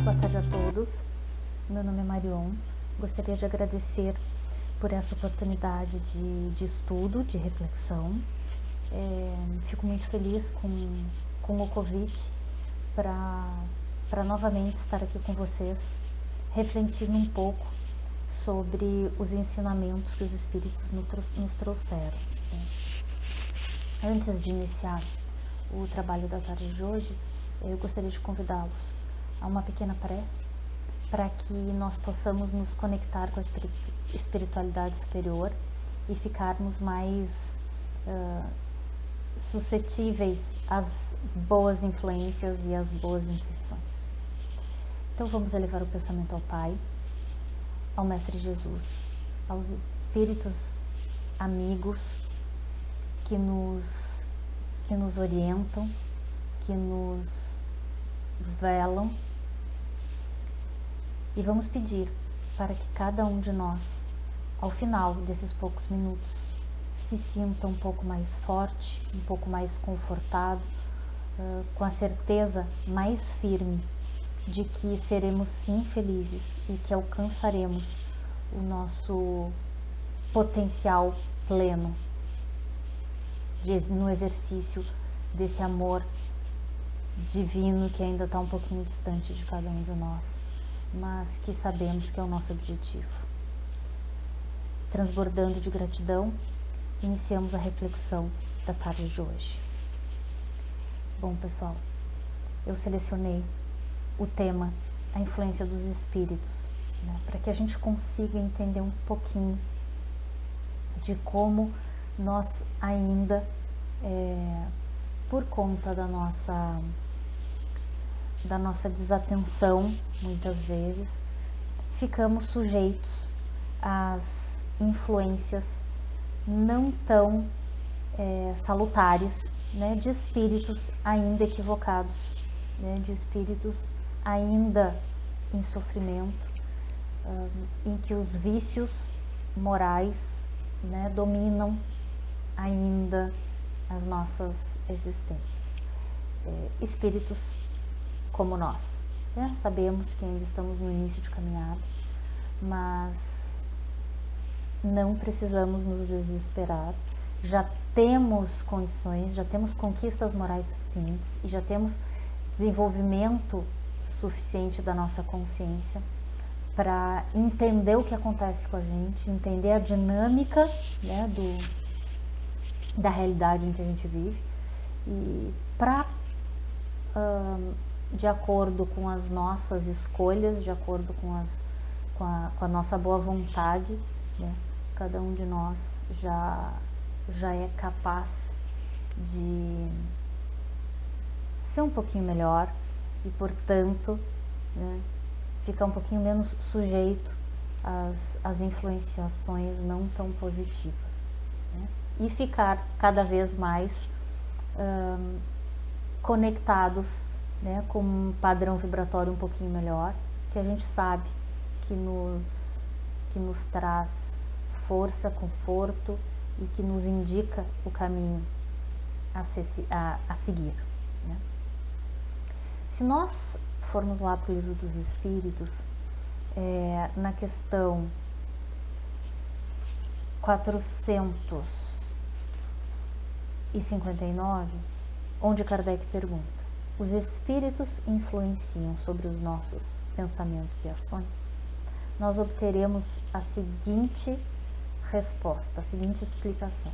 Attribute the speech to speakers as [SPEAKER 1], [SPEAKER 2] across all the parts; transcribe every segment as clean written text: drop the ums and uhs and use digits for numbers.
[SPEAKER 1] boa tarde a todos. Meu nome é Marion. Gostaria de agradecer por essa oportunidade de estudo, de reflexão. Fico muito feliz com o convite para novamente estar aqui com vocês, refletindo um pouco sobre os ensinamentos que os Espíritos nos trouxeram. Antes de iniciar o trabalho da tarde de hoje, eu gostaria de convidá-los a uma pequena prece para que nós possamos nos conectar com a espiritualidade superior e ficarmos mais suscetíveis às boas influências e às boas intuições. Então vamos elevar o pensamento ao Pai, ao Mestre Jesus, aos Espíritos amigos que nos orientam, que nos velam, e vamos pedir para que cada um de nós, ao final desses poucos minutos, se sinta um pouco mais forte, um pouco mais confortado, com a certeza mais firme de que seremos sim felizes e que alcançaremos o nosso potencial pleno no exercício desse amor divino que ainda está um pouquinho distante de cada um de nós, mas que sabemos que é o nosso objetivo. Transbordando de gratidão, iniciamos a reflexão da tarde de hoje. Bom, pessoal, eu selecionei o tema, a influência dos espíritos, para que a gente consiga entender um pouquinho de como nós ainda, por conta da nossa desatenção, muitas vezes, ficamos sujeitos às influências não tão salutares, de espíritos ainda equivocados, de espíritos ainda em sofrimento, em que os vícios morais dominam ainda as nossas existências. Espíritos como nós, sabemos que ainda estamos no início de caminhada, mas não precisamos nos desesperar. Já temos condições, já temos conquistas morais suficientes e já temos desenvolvimento suficiente da nossa consciência para entender o que acontece com a gente, entender a dinâmica da realidade em que a gente vive e para, de acordo com as nossas escolhas, de acordo com a nossa boa vontade, cada um de nós já é capaz de ser um pouquinho melhor e, portanto, ficar um pouquinho menos sujeito às influenciações não tão positivas, e ficar cada vez mais conectados, com um padrão vibratório um pouquinho melhor, que a gente sabe que nos traz força, conforto e que nos indica o caminho a seguir. Se nós formos lá para o Livro dos Espíritos, na questão 459, onde Kardec pergunta: os espíritos influenciam sobre os nossos pensamentos e ações? Nós obteremos a seguinte resposta, a seguinte explicação: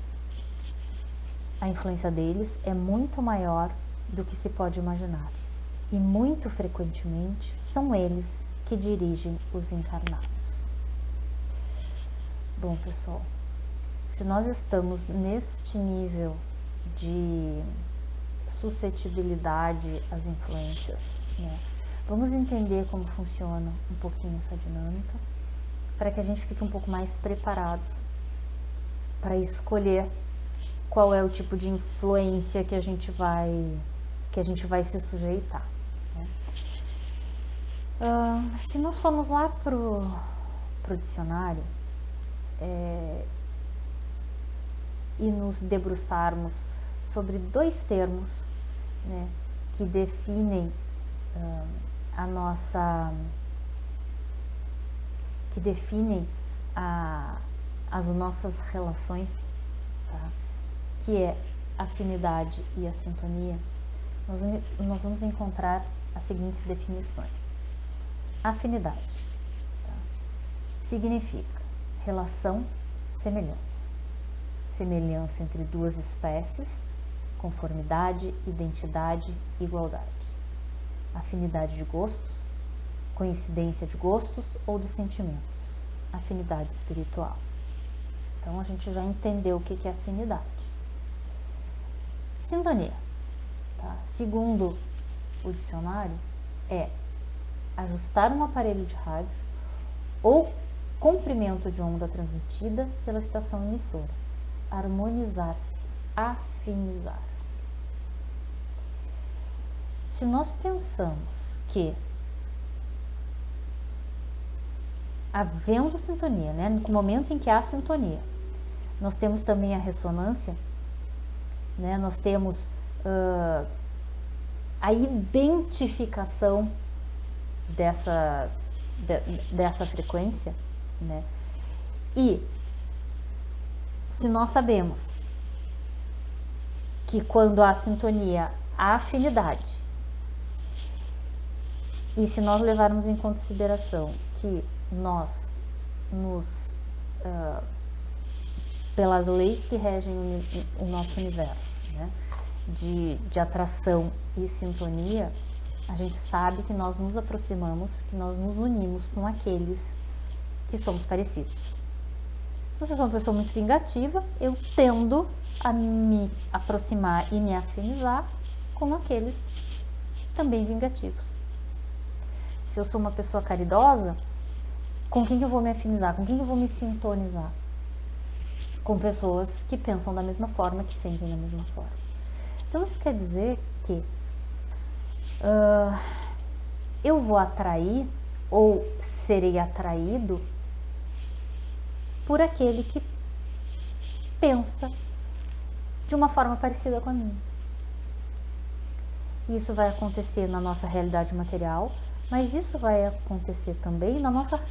[SPEAKER 1] a influência deles é muito maior do que se pode imaginar, e muito frequentemente são eles que dirigem os encarnados. Bom, pessoal, se nós estamos neste nível de suscetibilidade às influências, vamos entender como funciona um pouquinho essa dinâmica, para que a gente fique um pouco mais preparados para escolher qual é o tipo de influência que a gente vai se sujeitar. Se nós formos lá pro dicionário e nos debruçarmos sobre dois termos, que definem a nossa, que definem as nossas relações, tá? Que é a afinidade e a sintonia, nós vamos encontrar as seguintes definições. Afinidade, tá? Significa relação, semelhança. Semelhança entre duas espécies, conformidade, identidade, igualdade. Afinidade de gostos, coincidência de gostos ou de sentimentos. Afinidade espiritual. Então a gente já entendeu o que é afinidade. Sintonia, tá? Segundo o dicionário, é ajustar um aparelho de rádio ou comprimento de onda transmitida pela estação emissora. Harmonizar-se, afinizar-se. Se nós pensamos que havendo sintonia, né, no momento em que há sintonia, nós temos também a ressonância, né, nós temos a identificação dessa frequência, né? E se nós sabemos que quando há sintonia, há afinidade, e se nós levarmos em consideração que nós pelas leis que regem o nosso universo, né, de atração e sintonia, a gente sabe que nós nos aproximamos, que nós nos unimos com aqueles que somos parecidos. Se eu sou uma pessoa muito vingativa, eu tendo a me aproximar e me afinizar com aqueles também vingativos. Se eu sou uma pessoa caridosa, com quem eu vou me afinizar? Com quem eu vou me sintonizar? Com pessoas que pensam da mesma forma, que sentem da mesma forma. Então isso quer dizer que eu vou atrair ou serei atraído por aquele que pensa de uma forma parecida com a minha. Isso vai acontecer na nossa realidade material, mas isso vai acontecer também na nossa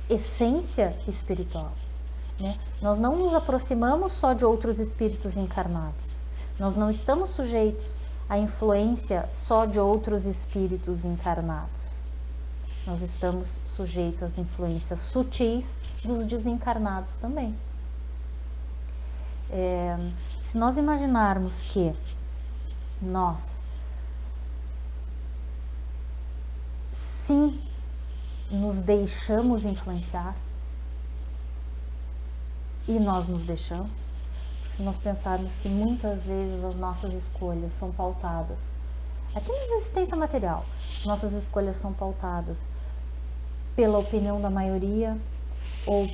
[SPEAKER 1] essência espiritual, né? Nós não nos aproximamos só de outros espíritos encarnados. Nós não estamos sujeitos à influência só de outros espíritos encarnados. Nós estamos sujeitos às influências sutis dos desencarnados também. Se nós imaginarmos que nós sim nos deixamos influenciar, e nós nos deixamos, se nós pensarmos que muitas vezes as nossas escolhas são pautadas, aqui na existência material, nossas escolhas são pautadas pela opinião da maioria ou,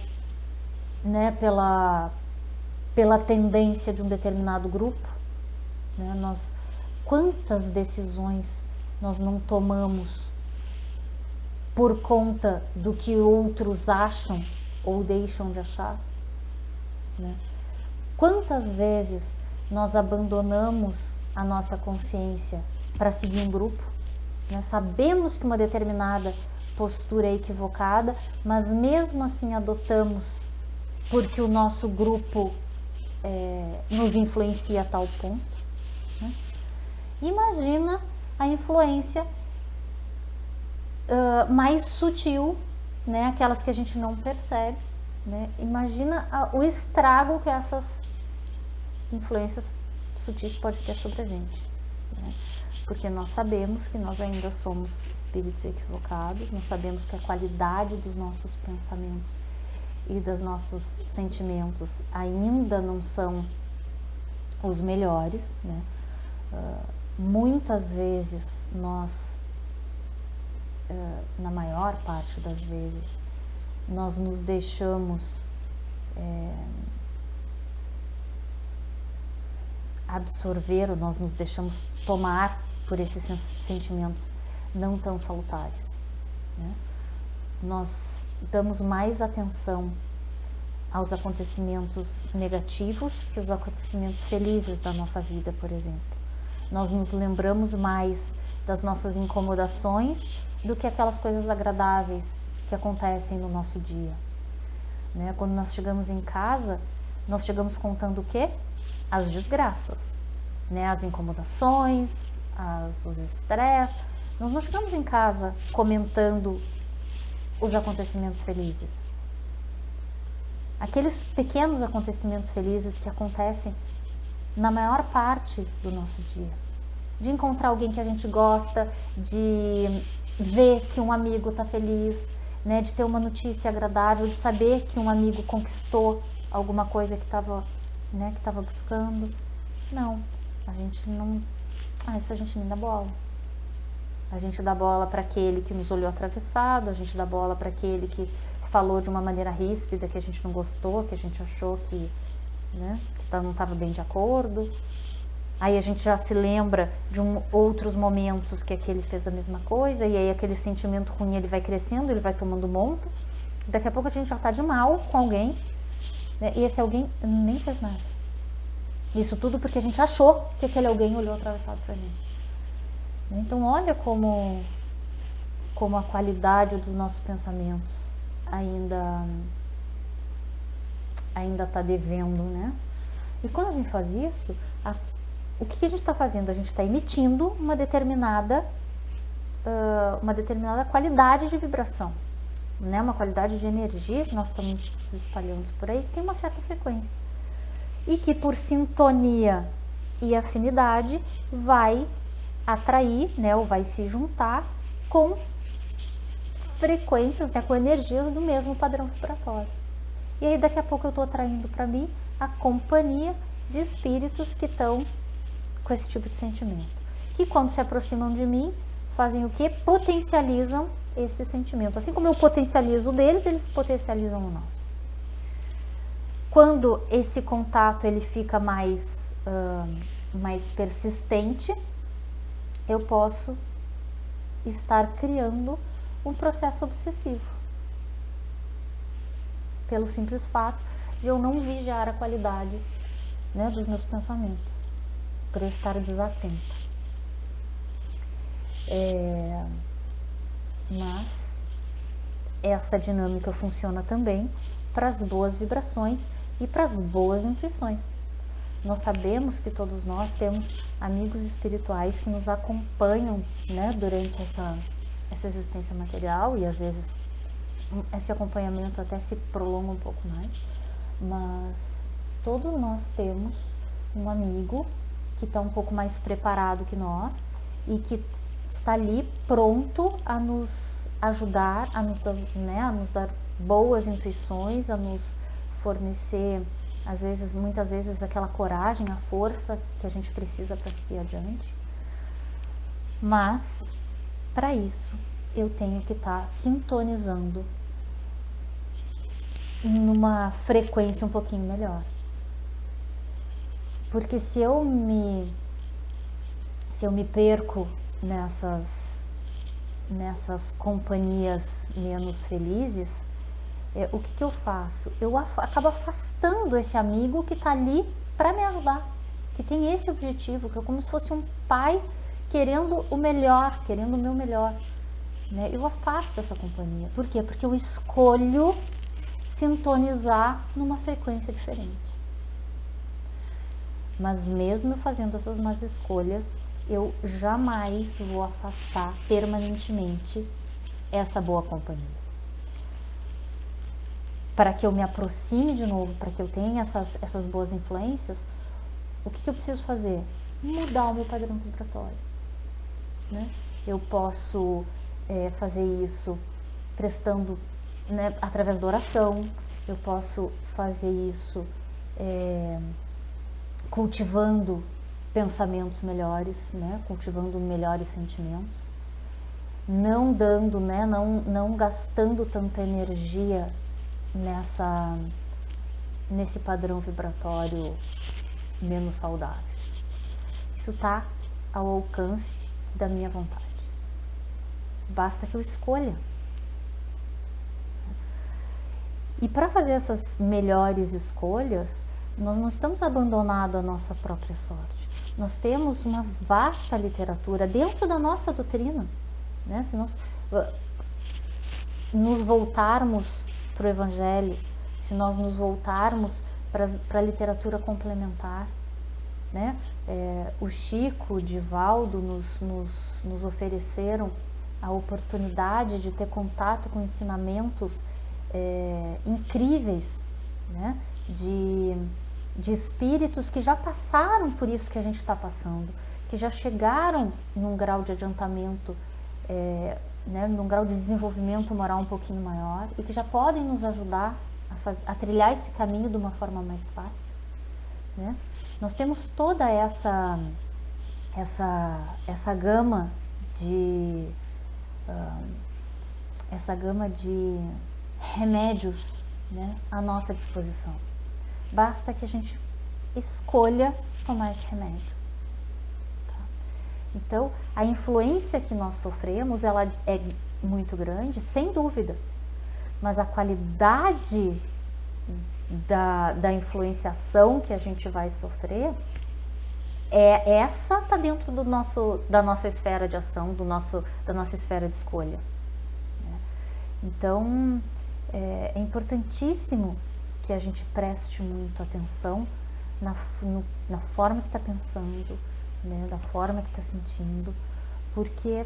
[SPEAKER 1] né, pela tendência de um determinado grupo, né? Quantas decisões nós não tomamos por conta do que outros acham ou deixam de achar, né? Quantas vezes nós abandonamos a nossa consciência para seguir um grupo, né? Sabemos que uma determinada postura é equivocada, mas mesmo assim adotamos porque o nosso grupo nos influencia a tal ponto, né? Imagina a influência mais sutil, né? Aquelas que a gente não percebe, né? Imagina o estrago que essas influências sutis podem ter sobre a gente, né? Porque nós sabemos que nós ainda somos espíritos equivocados, nós sabemos que a qualidade dos nossos pensamentos e dos nossos sentimentos ainda não são os melhores, né? Muitas vezes nós, na maior parte das vezes, nós nos deixamos absorver, ou nós nos deixamos tomar por esses sentimentos não tão salutares, né? Nós damos mais atenção aos acontecimentos negativos que os acontecimentos felizes da nossa vida, por exemplo. Nós nos lembramos mais das nossas incomodações do que aquelas coisas agradáveis que acontecem no nosso dia. Né? Quando nós chegamos em casa, nós chegamos contando o quê? As desgraças, né? As incomodações, os estresses. Nós não chegamos em casa comentando os acontecimentos felizes. Aqueles pequenos acontecimentos felizes que acontecem na maior parte do nosso dia. De encontrar alguém que a gente gosta, de ver que um amigo está feliz, né, de ter uma notícia agradável, de saber que um amigo conquistou alguma coisa que estava, né, que estava buscando. Não, a gente não... isso a gente nem dá bola. A gente dá bola para aquele que nos olhou atravessado, a gente dá bola para aquele que falou de uma maneira ríspida, que a gente não gostou, que a gente achou que, né, que não estava bem de acordo. Aí a gente já se lembra de outros momentos que aquele fez a mesma coisa, e aí aquele sentimento ruim ele vai crescendo, ele vai tomando monta. Daqui a pouco a gente já está de mal com alguém, né, e esse alguém nem fez nada. Isso tudo porque a gente achou que aquele alguém olhou atravessado para mim. Então olha como a qualidade dos nossos pensamentos ainda está devendo, né? E quando a gente faz isso, o que a gente está fazendo? A gente está emitindo uma determinada qualidade de vibração, né? Uma qualidade de energia que nós estamos espalhando por aí, que tem uma certa frequência. E que por sintonia e afinidade vai atrair, né? Ou vai se juntar com frequências, né? Com energias do mesmo padrão vibratório. E aí daqui a pouco eu estou atraindo para mim a companhia de espíritos que estão com esse tipo de sentimento, que quando se aproximam de mim, fazem o quê? Potencializam esse sentimento. Assim como eu potencializo o deles, eles potencializam o nosso. Quando esse contato ele fica mais persistente, eu posso estar criando um processo obsessivo, pelo simples fato de eu não vigiar a qualidade, né, dos meus pensamentos, por eu estar desatenta. Mas essa dinâmica funciona também para as boas vibrações e para as boas intuições. Nós sabemos que todos nós temos amigos espirituais que nos acompanham, né, durante essa existência material, e às vezes esse acompanhamento até se prolonga um pouco mais, mas todos nós temos um amigo que está um pouco mais preparado que nós e que está ali pronto a nos ajudar, a nos dar boas intuições, a nos fornecer, muitas vezes, aquela coragem, a força que a gente precisa para seguir adiante. Mas, para isso, eu tenho que estar sintonizando numa frequência um pouquinho melhor. Porque se eu me perco nessas companhias menos felizes, o que eu faço? Eu acabo afastando esse amigo que está ali para me ajudar, que tem esse objetivo, que é como se fosse um pai querendo o melhor, querendo o meu melhor, né? Eu afasto essa companhia. Por quê? Porque eu escolho sintonizar numa frequência diferente. Mas mesmo eu fazendo essas más escolhas, eu jamais vou afastar permanentemente essa boa companhia. Para que eu me aproxime de novo, para que eu tenha essas boas influências, o que eu preciso fazer? Mudar o meu padrão vibratório, né? Eu posso fazer isso prestando, né, através da oração, eu posso fazer isso cultivando pensamentos melhores, né, cultivando melhores sentimentos, não dando, né, não gastando tanta energia nesse padrão vibratório menos saudável. Isso está ao alcance da minha vontade. Basta que eu escolha. E para fazer essas melhores escolhas, nós não estamos abandonados à nossa própria sorte. Nós temos uma vasta literatura dentro da nossa doutrina, né? Se nós nos voltarmos para o Evangelho, se nós nos voltarmos para a literatura complementar, né? O Chico, o Divaldo nos ofereceram a oportunidade de ter contato com ensinamentos incríveis, né? De espíritos que já passaram por isso que a gente está passando, que já chegaram num grau de adiantamento, né, num grau de desenvolvimento moral um pouquinho maior e que já podem nos ajudar a trilhar esse caminho de uma forma mais fácil, né? Nós temos toda essa gama de remédios, né, à nossa disposição. Basta que a gente escolha tomar esse remédio. Tá? Então, a influência que nós sofremos, ela é muito grande, sem dúvida. Mas a qualidade da influenciação que a gente vai sofrer, essa está dentro da nossa esfera de ação, da nossa esfera de escolha. Né? Então, é importantíssimo que a gente preste muito atenção na forma que está pensando, né, da forma que está sentindo, porque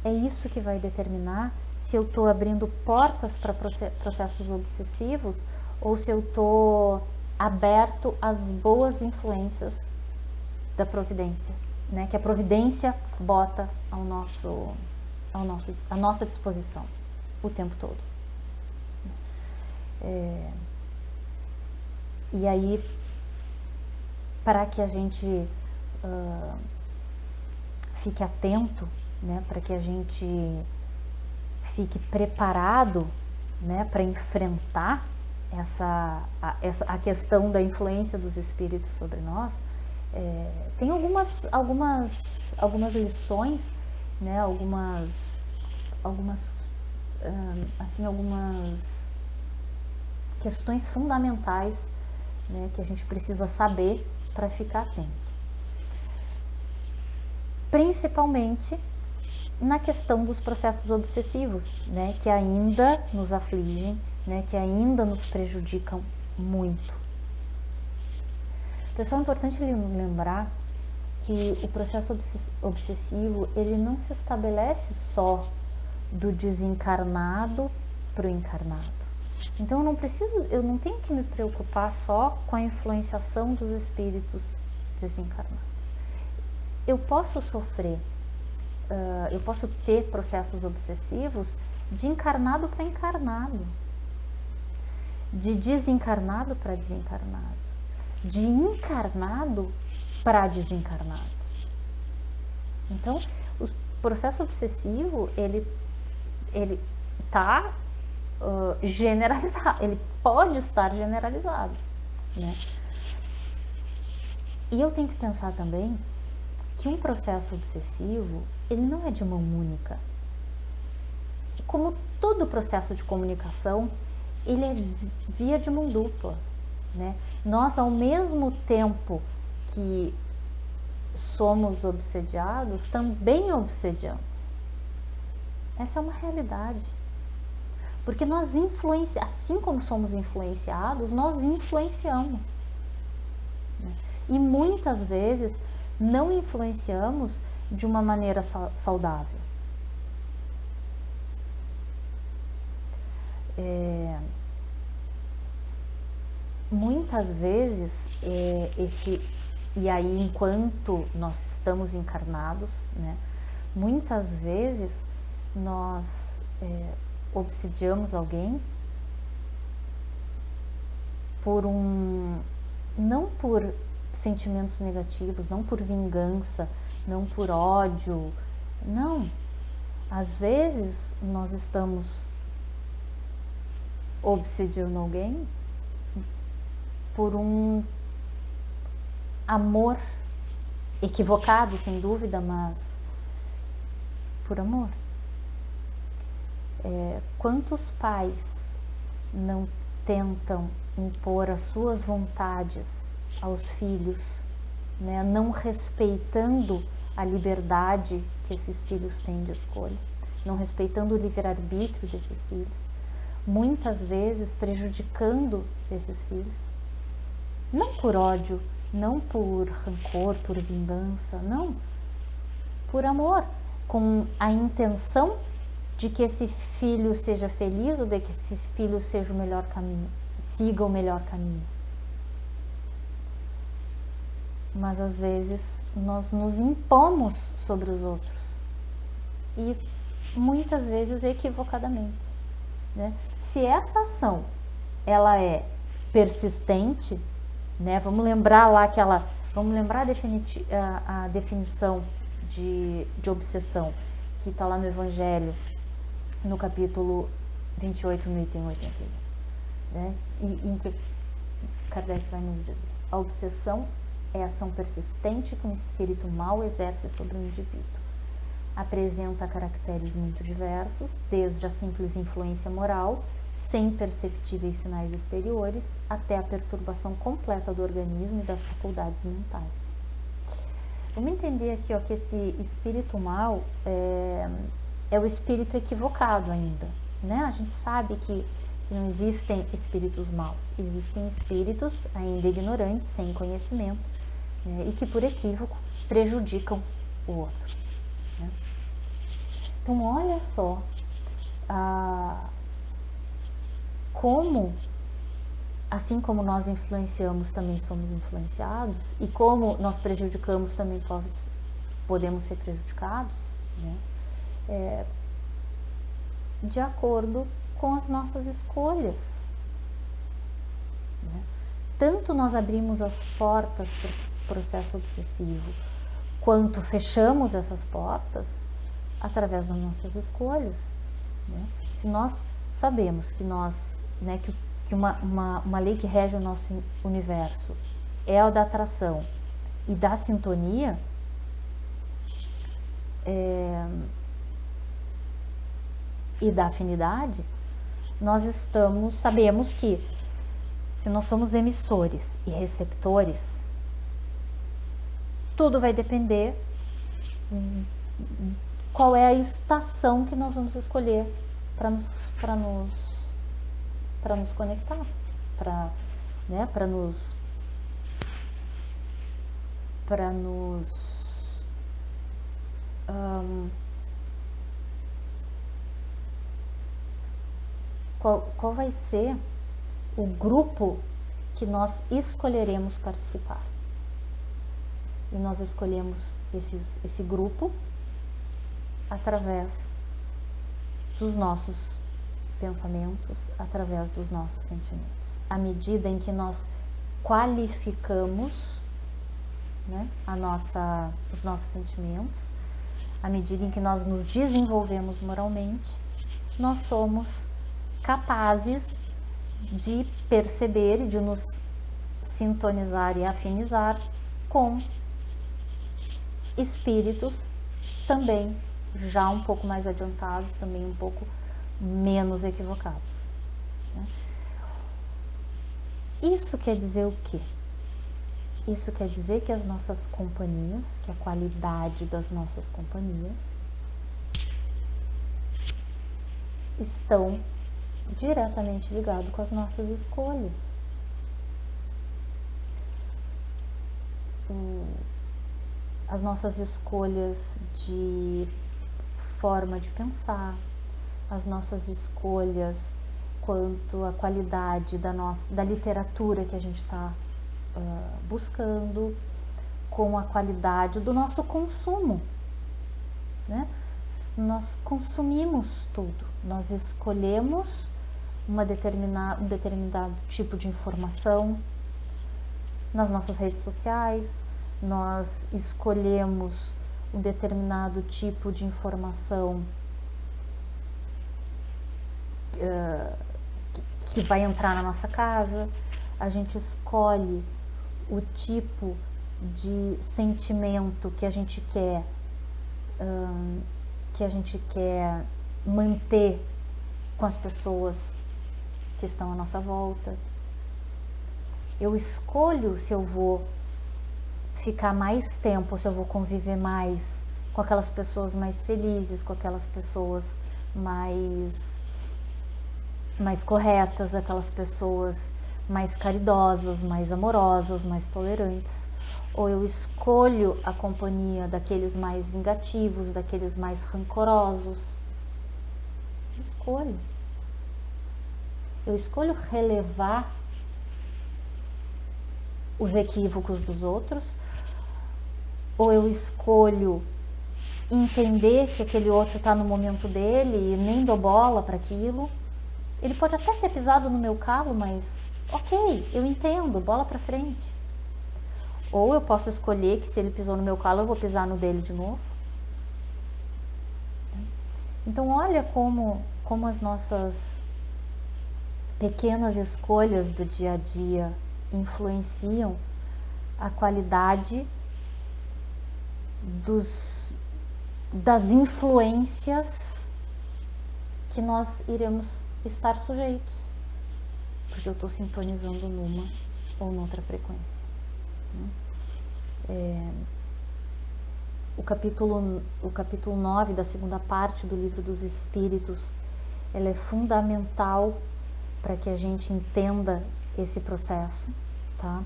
[SPEAKER 1] é isso que vai determinar se eu estou abrindo portas para processos obsessivos ou se eu estou aberto às boas influências da providência, né, que a providência bota à nossa disposição o tempo todo. E aí, para que a gente fique atento, né, para que a gente fique preparado, né, para enfrentar a questão da influência dos espíritos sobre nós, tem algumas lições, né, algumas questões fundamentais, né, que a gente precisa saber para ficar atento. Principalmente na questão dos processos obsessivos, né, que ainda nos afligem, né, que ainda nos prejudicam muito. Pessoal, é importante lembrar que o processo obsessivo, ele não se estabelece só do desencarnado para o encarnado. Então eu não tenho que me preocupar só com a influenciação dos espíritos desencarnados. Eu posso sofrer, eu posso ter processos obsessivos de encarnado para encarnado, de desencarnado para desencarnado, de encarnado para desencarnado. Então, o processo obsessivo, ele está generalizado, ele pode estar generalizado, né? E eu tenho que pensar também que um processo obsessivo, ele não é de mão única. Como todo processo de comunicação, ele é via de mão dupla, né? Nós, ao mesmo tempo que somos obsediados, também obsediamos. Essa é uma realidade. Porque nós assim como somos influenciados, nós influenciamos. Né? E muitas vezes não influenciamos de uma maneira saudável. Muitas vezes, e aí enquanto nós estamos encarnados, né, muitas vezes nós obsidiamos alguém não por sentimentos negativos, não por vingança, não por ódio, não. Às vezes nós estamos obsediando alguém por um amor equivocado, sem dúvida, mas por amor. Quantos pais não tentam impor as suas vontades aos filhos, né, não respeitando a liberdade que esses filhos têm de escolha, não respeitando o livre-arbítrio desses filhos, muitas vezes prejudicando esses filhos, não por ódio, não por rancor, por vingança, não, por amor, com a intenção de que esse filho seja feliz ou de que esse filho seja o melhor caminho, siga o melhor caminho. Mas às vezes nós nos impomos sobre os outros e muitas vezes equivocadamente, né? Se essa ação ela é persistente, né? Vamos lembrar a definição de obsessão que está lá no Evangelho, no capítulo 28, no item 81, né? Em que Kardec vai nos dizer: a obsessão é a ação persistente que um espírito mau exerce sobre um indivíduo. Apresenta caracteres muito diversos, desde a simples influência moral, sem perceptíveis sinais exteriores, até a perturbação completa do organismo e das faculdades mentais. Vamos entender aqui, ó, que esse espírito mau é o espírito equivocado ainda, né? A gente sabe que não existem espíritos maus, existem espíritos ainda ignorantes, sem conhecimento, né? E que por equívoco prejudicam o outro, né? Então olha só como, assim como nós influenciamos, também somos influenciados, e como nós prejudicamos, também podemos ser prejudicados, né? De acordo com as nossas escolhas, né? Tanto nós abrimos as portas para o processo obsessivo, quanto fechamos essas portas através das nossas escolhas, né? Se nós sabemos que que uma lei que rege o nosso universo é a da atração e da sintonia, e da afinidade, nós sabemos que se nós somos emissores e receptores, tudo vai depender qual é a estação que nós vamos escolher para nos conectar, para nos qual vai ser o grupo que nós escolheremos participar. E nós escolhemos esse grupo através dos nossos pensamentos, através dos nossos sentimentos. À medida em que nós qualificamos, né, os nossos sentimentos, à medida em que nós nos desenvolvemos moralmente, nós somos capazes de perceber e de nos sintonizar e afinizar com espíritos também já um pouco mais adiantados, também um pouco menos equivocados, né? Isso quer dizer o quê? Isso quer dizer que as nossas companhias, que a qualidade das nossas companhias estão diretamente ligados com as nossas escolhas. As nossas escolhas de forma de pensar, as nossas escolhas quanto à qualidade da literatura que a gente está buscando, com a qualidade do nosso consumo, né? Nós consumimos tudo, nós escolhemos um determinado tipo de informação nas nossas redes sociais, nós escolhemos um determinado tipo de informação que vai entrar na nossa casa, a gente escolhe o tipo de sentimento que a gente quer manter com as pessoas que estão à nossa volta. Eu escolho se eu vou ficar mais tempo, se eu vou conviver mais com aquelas pessoas mais felizes, com aquelas pessoas mais corretas, aquelas pessoas mais caridosas, mais amorosas, mais tolerantes. Ou eu escolho a companhia daqueles mais vingativos, daqueles mais rancorosos. Escolho. Eu escolho relevar os equívocos dos outros, ou eu escolho entender que aquele outro está no momento dele e nem dou bola para aquilo. Ele pode até ter pisado no meu calo, mas ok, eu entendo, bola para frente. Ou eu posso escolher que se ele pisou no meu calo, eu vou pisar no dele de novo. Então olha como as nossas pequenas escolhas do dia a dia influenciam a qualidade das influências que nós iremos estar sujeitos, porque eu estou sintonizando numa ou noutra frequência. O capítulo 9 da segunda parte do Livro dos Espíritos, ela é fundamental para que a gente entenda esse processo, tá?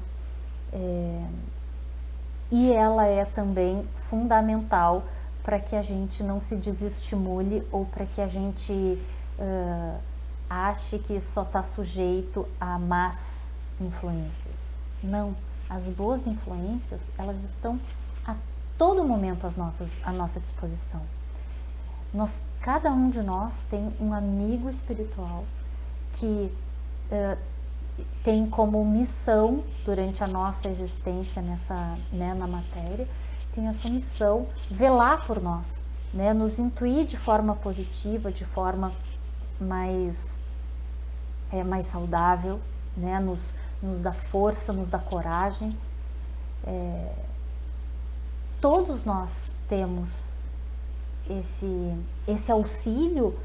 [SPEAKER 1] E ela é também fundamental para que a gente não se desestimule ou para que a gente ache que só está sujeito a más influências. Não, as boas influências, elas estão a todo momento à nossa disposição. Cada um de nós tem um amigo espiritual que tem como missão, durante a nossa existência na matéria, tem a sua missão velar por nós, nos intuir de forma positiva, de forma mais saudável, nos dá força, nos dá coragem. Todos nós temos esse auxílio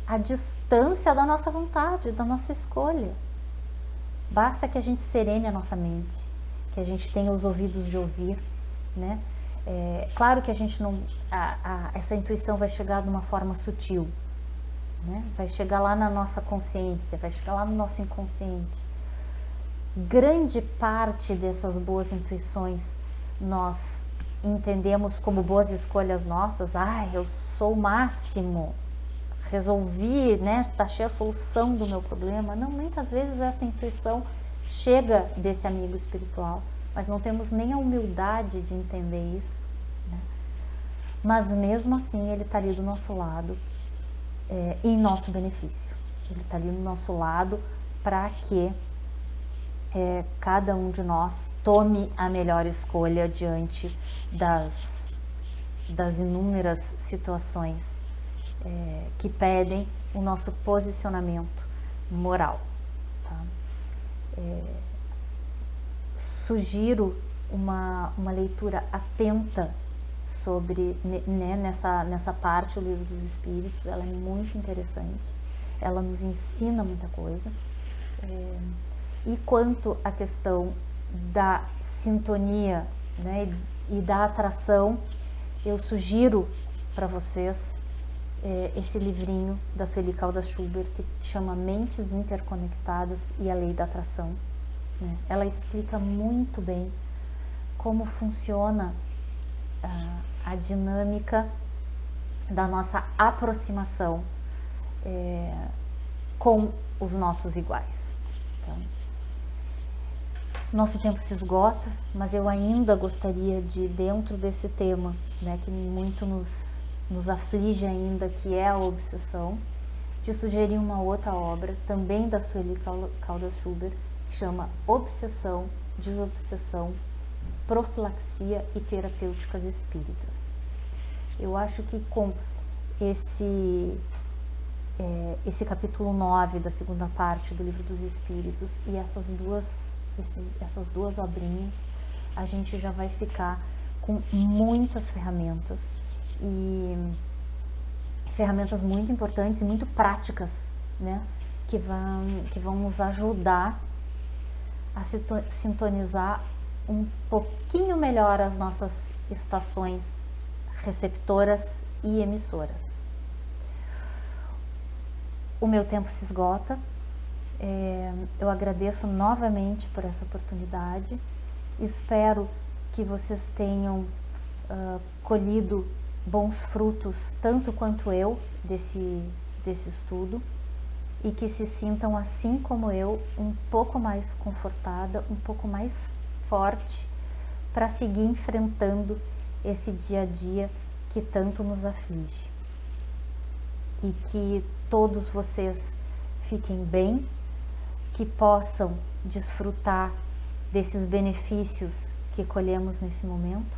[SPEAKER 1] à distância da nossa vontade, da nossa escolha. Basta que a gente serene a nossa mente, que a gente tenha os ouvidos de ouvir, né? Claro que a gente não... essa intuição vai chegar de uma forma sutil, né? Vai chegar lá na nossa consciência, vai chegar lá no nosso inconsciente. Grande parte dessas boas intuições nós entendemos como boas escolhas nossas. Eu sou o máximo, resolvi, achei a solução do meu problema. Não, muitas vezes essa intuição chega desse amigo espiritual, mas não temos nem a humildade de entender isso, né? Mas mesmo assim ele está ali do nosso lado, em nosso benefício. Ele está ali do nosso lado para que cada um de nós tome a melhor escolha diante das inúmeras situações que pedem o nosso posicionamento moral, tá? Sugiro uma leitura atenta sobre, nessa parte do Livro dos Espíritos. Ela é muito interessante, ela nos ensina muita coisa. E quanto à questão da sintonia, e da atração, eu sugiro para vocês esse livrinho da Sueli Caldas Schubert, que chama Mentes Interconectadas e a Lei da Atração, né? Ela explica muito bem como funciona a dinâmica da nossa aproximação com os nossos iguais. Então, nosso tempo se esgota, mas eu ainda gostaria de, dentro desse tema, que muito nos aflige ainda, que é a obsessão, de sugerir uma outra obra, também da Sueli Caldas Schubert, que chama Obsessão, Desobsessão, Profilaxia e Terapêuticas Espíritas. Eu acho que com esse capítulo 9 da segunda parte do Livro dos Espíritos e essas duas obrinhas, a gente já vai ficar com muitas ferramentas, e ferramentas muito importantes e muito práticas, que vão nos ajudar a sintonizar um pouquinho melhor as nossas estações receptoras e emissoras. O meu tempo se esgota. Eu agradeço novamente por essa oportunidade. Espero que vocês tenham colhido bons frutos, tanto quanto eu, desse estudo, e que se sintam, assim como eu, um pouco mais confortada, um pouco mais forte para seguir enfrentando esse dia a dia que tanto nos aflige. E que todos vocês fiquem bem, que possam desfrutar desses benefícios que colhemos nesse momento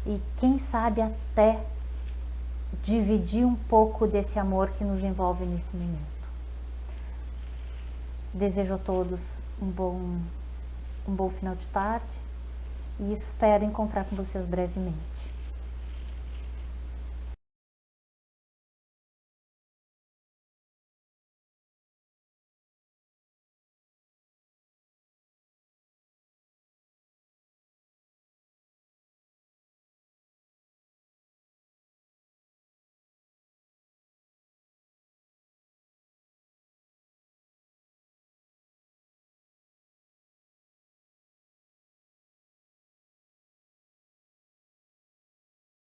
[SPEAKER 1] e quem sabe até dividir um pouco desse amor que nos envolve nesse momento. Desejo a todos um bom final de tarde e espero encontrar com vocês brevemente.